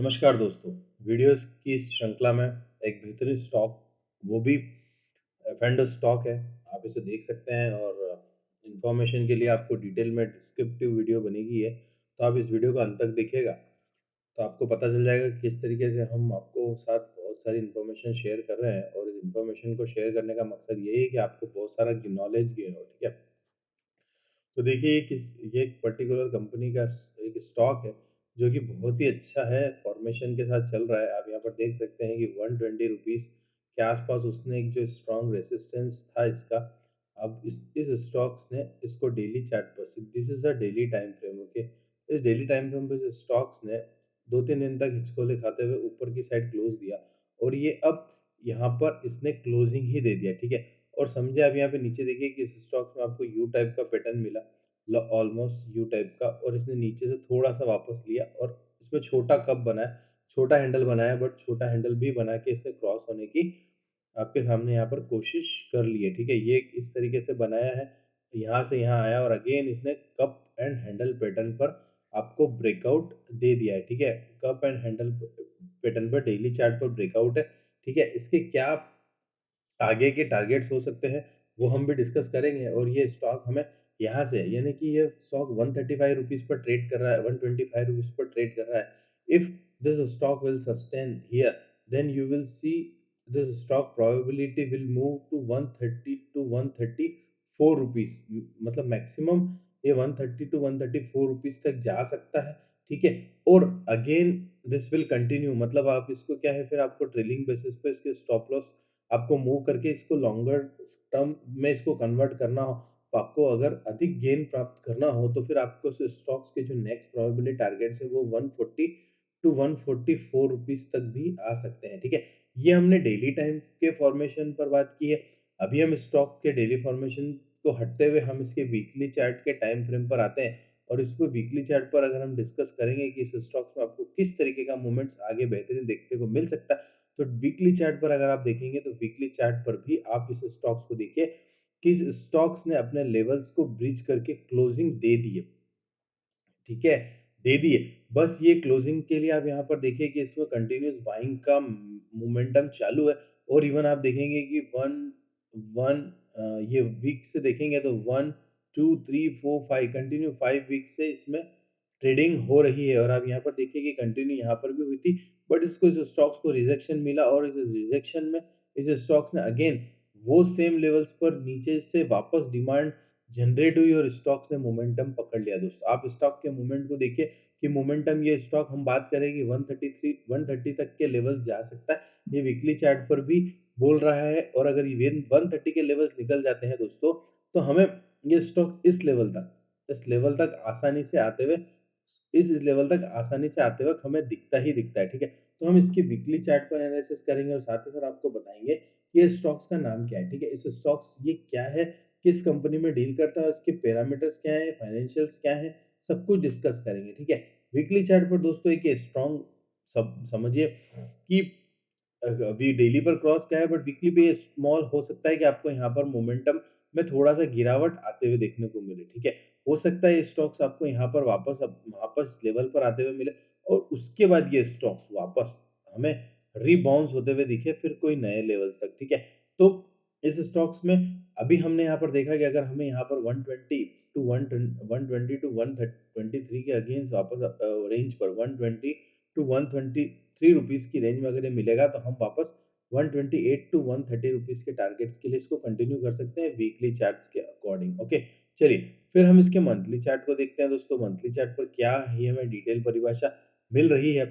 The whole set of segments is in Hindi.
नमस्कार दोस्तों, वीडियोस की इस श्रृंखला में एक बेहतरीन स्टॉक, वो भी एफएंडो स्टॉक है। आप इसे देख सकते हैं और इन्फॉर्मेशन के लिए आपको डिटेल में डिस्क्रिप्टिव वीडियो बनेगी है, तो आप इस वीडियो को अंत तक देखिएगा, तो आपको पता चल जाएगा कि किस तरीके से हम आपको साथ बहुत सारी इन्फॉर्मेशन शेयर कर रहे हैं और इस इन्फॉर्मेशन को शेयर करने का मकसद यही है कि आपको बहुत सारा नॉलेज गेन हो, ठीक है? तो देखिए ये एक पर्टिकुलर कंपनी का एक स्टॉक है जो कि बहुत ही अच्छा है, फॉर्मेशन के साथ चल रहा है। आप यहाँ पर देख सकते हैं कि 120 रुपीज़ के आसपास उसने एक जो स्ट्रॉन्ग रेसिस्टेंस था इसका, अब इस स्टॉक्स ने इसको डेली चार्ट पर, this is a daily time frame, okay. इस डेली टाइम फ्रेम पे इस स्टॉक्स ने 2-3 दिन तक हिचकोले खाते हुए ऊपर की साइड क्लोज दिया और ये अब यहाँ पर इसने क्लोजिंग ही दे दिया, ठीक है। और समझे आप यहाँ पे नीचे देखिए कि इस स्टॉक्स में आपको यू टाइप का पैटर्न मिला, ऑलमोस्ट यू टाइप का, और इसने नीचे से थोड़ा सा वापस लिया और इसमें छोटा कप बनाया, छोटा हैंडल बनाया, बट छोटा हैंडल भी बना के इसने क्रॉस होने की आपके सामने यहाँ पर कोशिश कर ली है, ठीक है। ये इस तरीके से बनाया है, यहाँ से यहाँ आया और अगेन इसने कप एंड हैंडल पैटर्न पर आपको ब्रेकआउट दे दिया है, ठीक है। कप एंड हैंडल पैटर्न पर डेली चार्ट पर ब्रेकआउट है, ठीक है। इसके क्या आगे के टारगेट्स हो सकते हैं, वो हम भी डिस्कस करेंगे और ये स्टॉक हमें यहाँ से, यानी कि ये स्टॉक 135 रुपीज़ पर ट्रेड कर रहा है, 125 रुपीज़ पर ट्रेड कर रहा है। If this stock will sustain here, then you will see this stock probability will move to 130 to 134 rupees, मतलब मैक्सिमम ये 130 टू 134 रुपीज़ तक जा सकता है, ठीक है। और अगेन दिस विल कंटिन्यू, मतलब आप इसको क्या है, फिर आपको ट्रेलिंग बेसिस पे इसके स्टॉप लॉस आपको मूव करके इसको लॉन्गर टर्म में इसको कन्वर्ट करना हो, तो आपको अगर अधिक गेन प्राप्त करना हो, तो फिर आपको स्टॉक्स के जो नेक्स्ट प्रोबेबिलिटी टारगेट्स है वो 140 टू 144 रुपीज़ तक भी आ सकते हैं, ठीक है। ये हमने डेली टाइम के फॉर्मेशन पर बात की है। अभी हम स्टॉक के डेली फॉर्मेशन को हटते हुए हम इसके वीकली चार्ट के टाइम फ्रेम पर आते हैं और इसको वीकली चार्ट पर अगर हम डिस्कस करेंगे कि इस स्टॉक्स में आपको किस तरीके का मूवमेंट्स आगे बेहतरीन देखने को मिल सकता है, तो वीकली चार्ट पर अगर आप देखेंगे तो वीकली चार्ट पर भी आप इस स्टॉक्स को देखिए कि इस स्टॉक्स ने अपने लेवल्स को ब्रीच करके क्लोजिंग दे दी है, ठीक है, दे दिए। बस ये क्लोजिंग के लिए आप यहाँ पर देखिए कि इसमें कंटिन्यूअस बाइंग का मोमेंटम चालू है और इवन आप देखेंगे कि 1 1 ये वीक से देखेंगे तो 1 2 3 4 5 कंटिन्यू 5 वीक से इसमें ट्रेडिंग हो रही है और आप यहाँ पर देखिए कि कंटिन्यू यहाँ पर भी हुई थी, बट इसको इस स्टॉक्स को रिजेक्शन मिला और इस रिजेक्शन में इस स्टॉक्स ने अगेन वो सेम लेवल्स पर नीचे से वापस डिमांड जनरेट हुई और स्टॉक्स ने मोमेंटम पकड़ लिया दोस्तों। आप स्टॉक के मूवमेंट को देखिए कि मोमेंटम, ये स्टॉक हम बात करें कि 133 130 तक के लेवल्स जा सकता है। ये वीकली चार्ट पर भी बोल रहा है और अगर ये 130 के लेवल्स निकल जाते हैं दोस्तों, तो हमें ये स्टॉक इस लेवल तक आसानी से आते हुए इस लेवल तक आसानी से आते वक़्त हमें दिखता ही दिखता है, ठीक है? तो हम इसकी वीकली चार्ट पर एनालिसिस करेंगे और साथ ही साथ आपको बताएँगे कि ये स्टॉक्स का नाम क्या है, ठीक है? इस स्टॉक्स ये क्या है, किस कंपनी में डील करता है, उसके पैरामीटर्स क्या हैं, फाइनेंशियल्स क्या हैं, सब कुछ डिस्कस करेंगे, ठीक है? वीकली चार्ट पर दोस्तों एक स्ट्रॉन्ग सब समझिए कि अभी डेली पर क्रॉस किया है, बट वीकली पे ये स्मॉल हो सकता है कि आपको यहाँ पर मोमेंटम में थोड़ा-सा गिरावट आते हुए देखने को मिले, ठीक है? हो सकता है ये स्टॉक्स आपको यहाँ पर वापस लेवल पर आते हुए मिले और उसके बाद ये स्टॉक्स वापस हमें रीबाउंस होते हुए दिखे फिर कोई नए लेवल्स तक, ठीक है? तो इस स्टॉक्स में अभी हमने यहाँ पर देखा कि अगर हमें यहाँ पर 120 टू 120 टू 123 के अगेंस्ट वापस रेंज पर 120 टू 123 रुपीज़ की रेंज में अगर ये मिलेगा तो हम वापस 128 टू 130 रुपीज़ के टारगेट्स के लिए इसको कंटिन्यू कर सकते हैं वीकली चार्ट्स के अकॉर्डिंग, ओके। चलिए, फिर हम इसके मंथली चार्ट को देखते हैं दोस्तों। मंथली चार्ट पर क्या ही हमें डिटेल परिभाषा मिल रही है।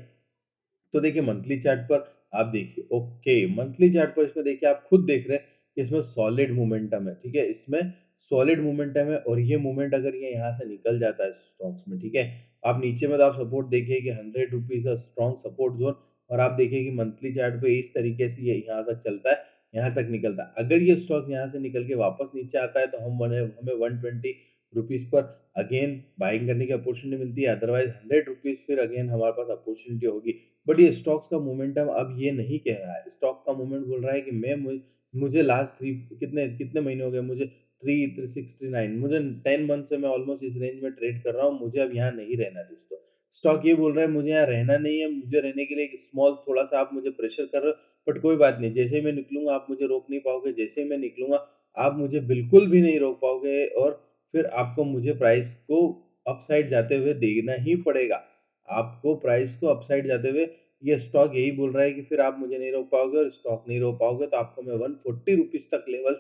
तो देखिए मंथली चार्ट पर आप देखिए, ओके, मंथली चार्ट पर इसमें देखिए आप खुद देख रहे हैं कि इसमें सॉलिड मोमेंटम है, ठीक है? इसमें सॉलिड मोमेंटम है और ये मूवमेंट अगर ये यहाँ से निकल जाता है स्टॉक्स में, ठीक है? आप नीचे में तो आप सपोर्ट देखिए कि 100 रुपीज़ का स्ट्रॉन्ग सपोर्ट ज़ोन और आप देखिए कि मंथली चार्ट पे इस तरीके से ये यहाँ तक चलता है, यहाँ तक निकलता है। अगर ये स्टॉक यहाँ से निकल के वापस नीचे आता है तो हमें 120 रुपीज़ पर अगेन बाइंग करने की अपॉर्चुनिटी मिलती है, अदरवाइज़ 100 रुपीज़ फिर अगेन हमारे पास अपॉर्चुनिटी होगी। बट ये स्टॉक्स का मोमेंटम अब ये नहीं कह रहा है। स्टॉक का मूवमेंट बोल रहा है कि मुझे लास्ट 3 कितने कितने महीने हो गए मुझे 3 369, मुझे 10 मंथ से मैं ऑलमोस्ट इस रेंज में ट्रेड कर रहा हूँ, मुझे अब यहाँ नहीं रहना है दोस्तों। स्टॉक ये बोल रहा है मुझे यहाँ रहना नहीं है, मुझे रहने के लिए एक स्मॉल थोड़ा-सा आप मुझे प्रेशर कर रहे हो, बट कोई बात नहीं, जैसे ही मैं निकलूँगा आप मुझे रोक नहीं पाओगे, जैसे ही मैं निकलूँगा आप मुझे बिल्कुल भी नहीं रोक पाओगे और फिर आपको मुझे प्राइस को अपसाइड जाते हुए देखना ही पड़ेगा। आपको प्राइस को अपसाइड जाते हुए ये स्टॉक यही बोल रहा है कि फिर आप मुझे नहीं रोक पाओगे और स्टॉक नहीं रोक पाओगे तो आपको मैं 140 रुपीज़ तक लेवल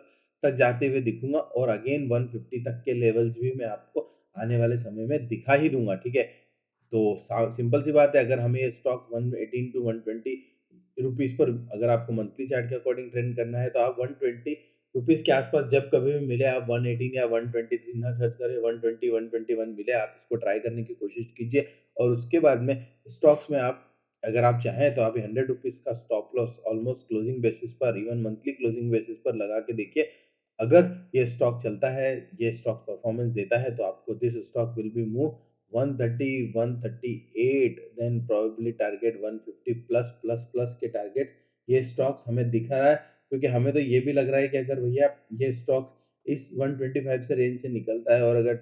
तक जाते हुए दिखूँगा और अगेन 150 तक के लेवल्स भी मैं आपको आने वाले समय में दिखा ही दूँगा, ठीक है? तो सा सिंपल सी बात है अगर हमें ये स्टॉक 118 टू 120 रुपीज़ पर अगर आपको मंथली चार्ट के अकॉर्डिंग ट्रेड करना है तो आप 120 रुपीज़ के आस-पास जब कभी भी मिले आप 118 या 123 ना सर्च करें 120, 121 मिले आप इसको ट्राई करने की कोशिश कीजिए और उसके बाद में स्टॉक्स में आप अगर आप चाहें तो आप 100 रुपीज़ का stop loss almost closing basis पर इवन मंथली क्लोजिंग बेसिस पर लगा के देखिए। अगर ये स्टॉक चलता है, ये स्टॉक परफॉर्मेंस देता है तो आपको this stock will be move 130, 138 then probably target 150 plus, plus, plus के टारगेट ये स्टॉक्स हमें दिख रहा है क्योंकि हमें तो ये भी लग रहा है कि अगर भैया ये स्टॉक इस 125 से रेंज से निकलता है और अगर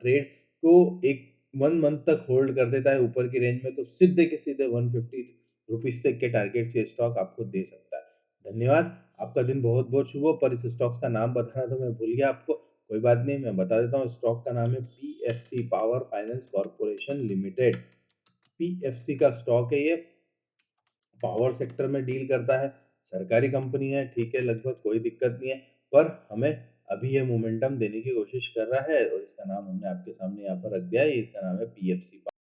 ट्रेड को एक 1 मंथ तक होल्ड कर देता है ऊपर की रेंज में तो सीधे के सीधे 150 रुपीज़ तक के टारगेट से स्टॉक आपको दे सकता है। धन्यवाद, आपका दिन बहुत-बहुत शुभ हो पर इस स्टॉक्स का नाम बताना तो मैं भूल गया आपको, कोई बात नहीं मैं बता देता हूँ स्टॉक का नाम है PFC power finance corporation limited. PFC का स्टॉक है ये, पावर सेक्टर में डील करता है, सरकारी कंपनी है, ठीक है, लगभग कोई दिक्कत नहीं है, पर हमें अभी ये मोमेंटम देने की कोशिश कर रहा है और इसका नाम हमने आपके सामने यहाँ पर रख दिया है, इसका नाम है पीएफसी।